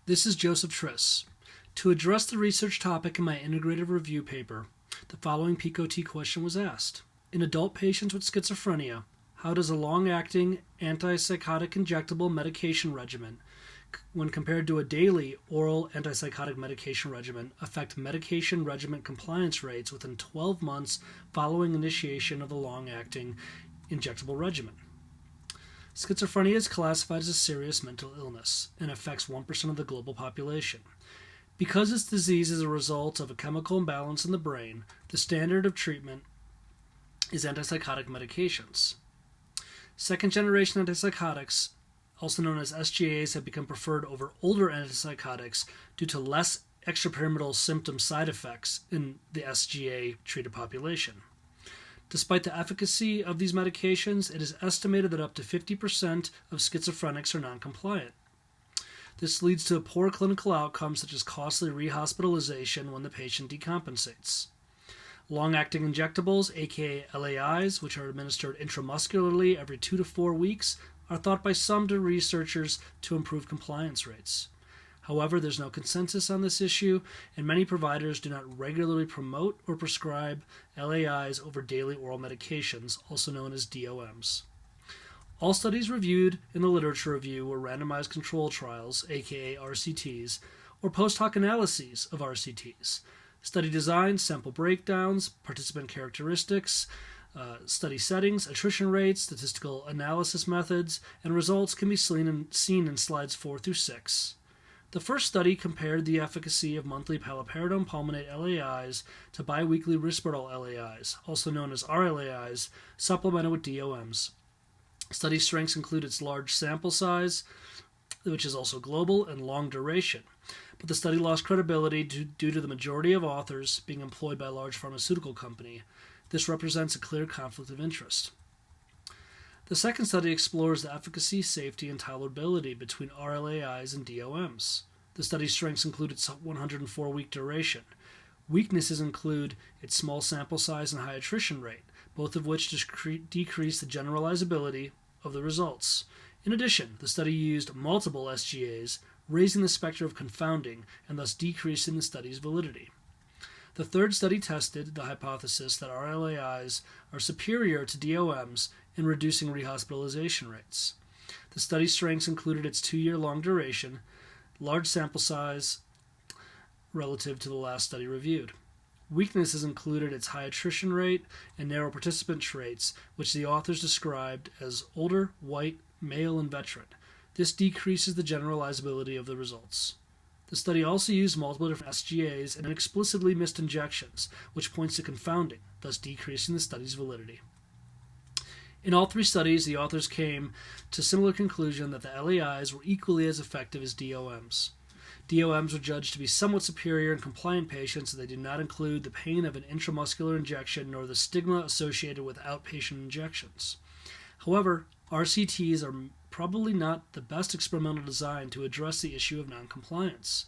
This is Joseph Triss. To address the research topic in my Integrative Review Paper, the following PCOT question was asked. In adult patients with schizophrenia, how does a long-acting antipsychotic injectable medication regimen, when compared to a daily oral antipsychotic medication regimen, affect medication regimen compliance rates within 12 months following initiation of the long-acting injectable regimen? Schizophrenia is classified as a serious mental illness and affects 1% of the global population. Because this disease is a result of a chemical imbalance in the brain, the standard of treatment is antipsychotic medications. Second-generation antipsychotics, also known as SGAs, have become preferred over older antipsychotics due to less extrapyramidal symptom side effects in the SGA-treated population. Despite the efficacy of these medications, it is estimated that up to 50% of schizophrenics are non-compliant. This leads to poor clinical outcomes such as costly rehospitalization when the patient decompensates. Long-acting injectables, aka LAIs, which are administered intramuscularly every 2 to 4 weeks, are thought by some researchers to improve compliance rates. However, there's no consensus on this issue, and many providers do not regularly promote or prescribe LAIs over daily oral medications, also known as DOMs. All studies reviewed in the literature review were randomized control trials, aka RCTs, or post-hoc analyses of RCTs. Study design, sample breakdowns, participant characteristics, study settings, attrition rates, statistical analysis methods, and results can be seen in slides 4 through 6. The first study compared the efficacy of monthly paliperidone palmitate LAIs to biweekly risperidone LAIs, also known as RLAIs, supplemented with DOMs. Study strengths include its large sample size, which is also global, and long duration. But the study lost credibility due to the majority of authors being employed by a large pharmaceutical company. This represents a clear conflict of interest. The second study explores the efficacy, safety, and tolerability between RLAIs and DOMs. The study's strengths include its 104-week duration. Weaknesses include its small sample size and high attrition rate, both of which decrease the generalizability of the results. In addition, the study used multiple SGAs, raising the specter of confounding and thus decreasing the study's validity. The third study tested the hypothesis that RLAIs are superior to DOMs in reducing rehospitalization rates. The study's strengths included its 2-year long duration, large sample size relative to the last study reviewed. Weaknesses included its high attrition rate and narrow participant traits, which the authors described as older, white, male, and veteran. This decreases the generalizability of the results. The study also used multiple different SGAs and explicitly missed injections, which points to confounding, thus decreasing the study's validity. In all 3 studies, the authors came to a similar conclusion that the LAIs were equally as effective as DOMs. DOMs were judged to be somewhat superior in compliant patients, as they do not include the pain of an intramuscular injection nor the stigma associated with outpatient injections. However, RCTs are probably not the best experimental design to address the issue of noncompliance.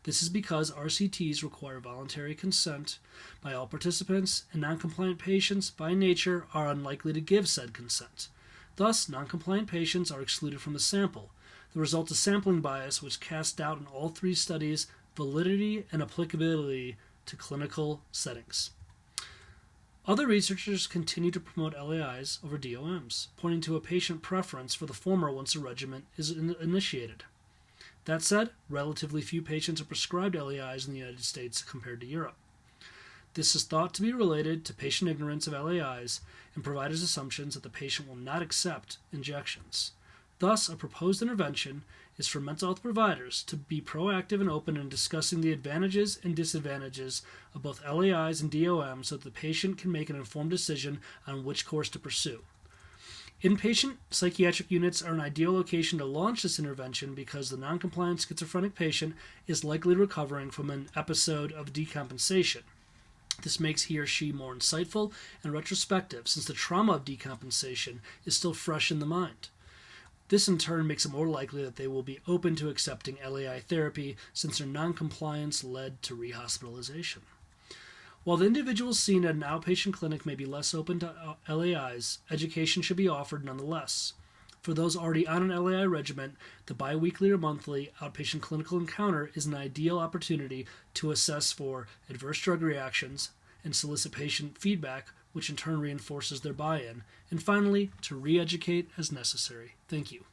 This is because RCTs require voluntary consent by all participants, and noncompliant patients, by nature, are unlikely to give said consent. Thus, noncompliant patients are excluded from the sample. The result is sampling bias, which casts doubt in all 3 studies' validity and applicability to clinical settings. Other researchers continue to promote LAIs over DOMs, pointing to a patient preference for the former once a regimen is initiated. That said, relatively few patients are prescribed LAIs in the United States compared to Europe. This is thought to be related to patient ignorance of LAIs and providers' assumptions that the patient will not accept injections. Thus, a proposed intervention is for mental health providers to be proactive and open in discussing the advantages and disadvantages of both LAIs and DOMs so that the patient can make an informed decision on which course to pursue. Inpatient psychiatric units are an ideal location to launch this intervention because the noncompliant schizophrenic patient is likely recovering from an episode of decompensation. This makes he or she more insightful and retrospective, since the trauma of decompensation is still fresh in the mind. This in turn makes it more likely that they will be open to accepting LAI therapy, since their noncompliance led to rehospitalization. While the individuals seen at an outpatient clinic may be less open to LAIs, education should be offered nonetheless. For those already on an LAI regimen, the biweekly or monthly outpatient clinical encounter is an ideal opportunity to assess for adverse drug reactions and solicit patient feedback, which in turn reinforces their buy-in, and finally, to re-educate as necessary. Thank you.